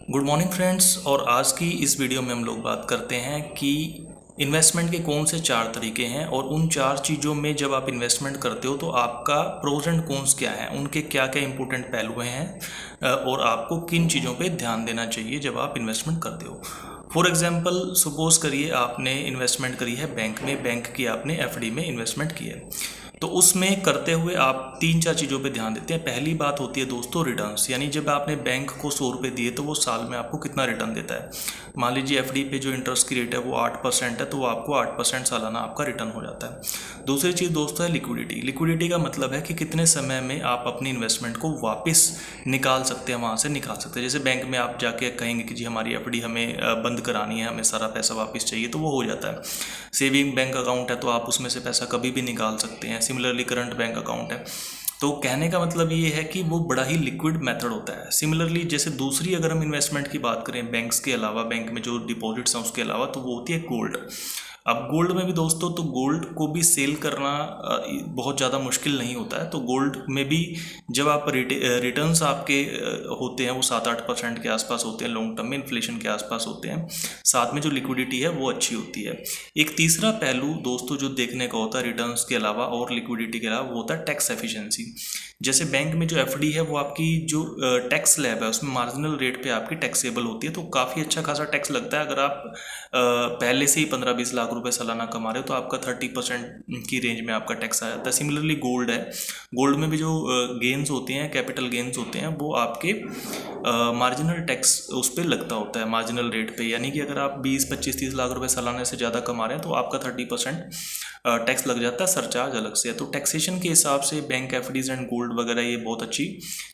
Good morning friends. और आज की इस वीडियो में हम लोग बात करते हैं कि इन्वेस्टमेंट के कौन से 4 तरीके हैं और उन 4 चीज़ों में जब आप इन्वेस्टमेंट करते हो तो आपका प्रोज एंड कॉन्स क्या है, उनके क्या क्या इंपॉर्टेंट पहलू हैं और आपको किन चीज़ों पे ध्यान देना चाहिए जब आप इन्वेस्टमेंट करते हो। फॉर एग्जांपल सपोज करिए आपने इन्वेस्टमेंट करी है बैंक में, बैंक की आपने एफडी में इन्वेस्टमेंट की है, तो उसमें करते हुए आप 3-4 चीज़ों पे ध्यान देते हैं। पहली बात होती है दोस्तों रिटर्न्स, यानी जब आपने बैंक को 100 रुपये दिए तो वो साल में आपको कितना रिटर्न देता है। मान लीजिए एफडी पे जो इंटरेस्ट की रेट है वो 8% है, तो वो आपको 8% सालाना आपका रिटर्न हो जाता है। दूसरी चीज़ दोस्तों है लिक्विडिटी। लिक्विडिटी का मतलब है कि कितने समय में आप अपनी इन्वेस्टमेंट को वापस निकाल सकते हैं, वहाँ से निकाल सकते हैं। जैसे बैंक में आप जाके कहेंगे कि जी हमारी एफडी हमें बंद करानी है, हमें सारा पैसा वापस चाहिए, तो वो हो जाता है। सेविंग बैंक अकाउंट है तो आप उसमें से पैसा कभी भी निकाल सकते हैं। सिमिलरली करंट बैंक अकाउंट है, तो कहने का मतलब ये है कि वो बड़ा ही लिक्विड मेथड होता है। सिमिलरली जैसे दूसरी अगर हम इन्वेस्टमेंट की बात करें बैंक्स के अलावा, बैंक में जो डिपॉजिट्स हैं उसके अलावा, तो वो होती है गोल्ड। अब गोल्ड में भी दोस्तों तो गोल्ड को भी सेल करना बहुत ज़्यादा मुश्किल नहीं होता है। तो गोल्ड में भी जब आप रिटर्न्स आपके होते हैं वो 7-8% के आसपास होते हैं, लॉन्ग टर्म में इन्फ्लेशन के आसपास होते हैं, साथ में जो लिक्विडिटी है वो अच्छी होती है। एक तीसरा पहलू दोस्तों जो देखने का होता है रिटर्न्स के अलावा और लिक्विडिटी के अलावा, वो होता है टैक्स एफिशिएंसी। जैसे बैंक में जो एफडी है वो आपकी जो टैक्स स्लैब है उसमें मार्जिनल रेट पे आपकी टैक्सेबल होती है, तो काफ़ी अच्छा खासा टैक्स लगता है। अगर आप पहले से ही 15-20 लाख रुपए सालाना कमा रहे हो तो आपका 30% की रेंज में आपका टैक्स आ जाता है। सिमिलरली गोल्ड है, गोल्ड में भी जो गेन्स होते हैं, कैपिटल गेन्स होते हैं, वो आपके मार्जिनल टैक्स उस पर लगता होता है, मार्जिनल रेट पे। यानी कि अगर आप 20-25-30 लाख रुपए सालाना से ज़्यादा कमा रहे हैं तो आपका 30% टैक्स लग जाता है, सरचार्ज अलग से है। तो टैक्सेशन के हिसाब से बैंक एफडीज एंड गोल्ड वगैरह ये बहुत अच्छी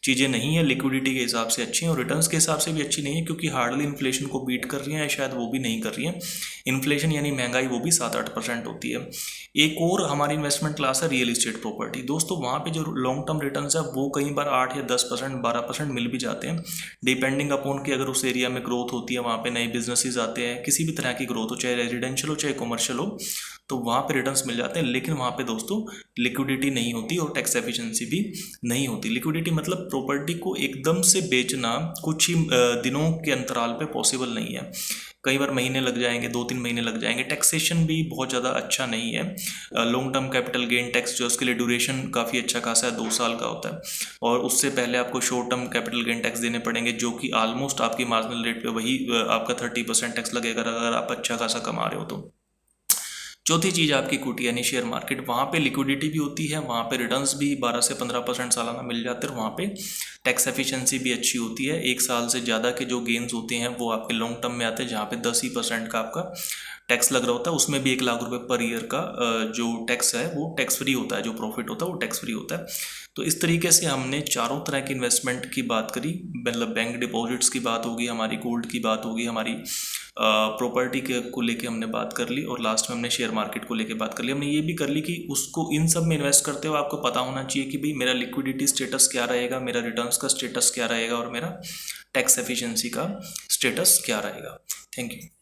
चीज़ें नहीं है, लिक्विडिटी के हिसाब से अच्छी हैं और रिटर्न्स के हिसाब से भी अच्छी नहीं है, क्योंकि हार्डली इन्फ्लेशन को बीट कर रही हैं, शायद वो भी नहीं कर रही हैं। इन्फ्लेशन यानी महंगाई वो भी 7-8% होती है। एक और हमारी इन्वेस्टमेंट क्लास है रियल इस्टेट प्रॉपर्टी। दोस्तों वहाँ पे जो लॉन्ग टर्म रिटर्न्स है वो कई बार 8 या 10%, 12% मिल भी जाते हैं, डिपेंडिंग अपॉन कि अगर उस एरिया में ग्रोथ होती है, वहाँ पे नए बिजनेसेस आते हैं, किसी भी तरह की ग्रोथ हो, चाहे रेजिडेंशियल हो चाहे कमर्शियल हो, तो वहाँ पे रिटर्न्स मिल जाते हैं। लेकिन वहाँ पे दोस्तों लिक्विडिटी नहीं होती और टैक्स एफिशिएंसी भी नहीं होती। लिक्विडिटी मतलब प्रॉपर्टी को एकदम से बेचना कुछ ही दिनों के अंतराल पे पॉसिबल नहीं है, कई बार महीने लग जाएंगे, 2-3 महीने लग जाएंगे। टैक्सेशन भी बहुत ज़्यादा अच्छा नहीं है। Long term capital gain tax जो उसके लिए ड्यूरेशन काफ़ी अच्छा खासा है, 2 साल का होता है, और उससे पहले आपको short term capital gain tax देने पड़ेंगे, जो कि ऑलमोस्ट आपकी मार्जिनल रेट पे वही आपका 30% टैक्स लगेगा अगर आप अच्छा खासा कमा रहे हो तो। चौथी चीज़ आपकी इक्विटी यानी शेयर मार्केट, वहाँ पे लिक्विडिटी भी होती है, वहाँ पे रिटर्न्स भी 12 से 15% सालाना मिल जाते हैं, वहाँ पे टैक्स एफिशिएंसी भी अच्छी होती है। 1 साल से ज़्यादा के जो गेन्स होते हैं वो आपके लॉन्ग टर्म में आते हैं, जहाँ पे 10% का आपका टैक्स लग रहा होता है। उसमें भी 1 लाख रुपये पर ईयर का जो टैक्स है वो टैक्स फ्री होता है, जो प्रॉफिट होता है वो टैक्स फ्री होता है। तो इस तरीके से हमने चारों तरह की इन्वेस्टमेंट की बात करी, मतलब बैंक डिपॉजिट्स की बात होगी हमारी, गोल्ड की बात होगी हमारी, प्रॉपर्टी के को लेके हमने बात कर ली, और लास्ट में हमने शेयर मार्केट को लेके बात कर ली। हमने ये भी कर ली कि उसको इन सब में इन्वेस्ट करते हुए आपको पता होना चाहिए कि भाई मेरा लिक्विडिटी स्टेटस क्या रहेगा, मेरा रिटर्न्स का स्टेटस क्या रहेगा और मेरा टैक्स एफिशिएंसी का स्टेटस क्या रहेगा। Thank you.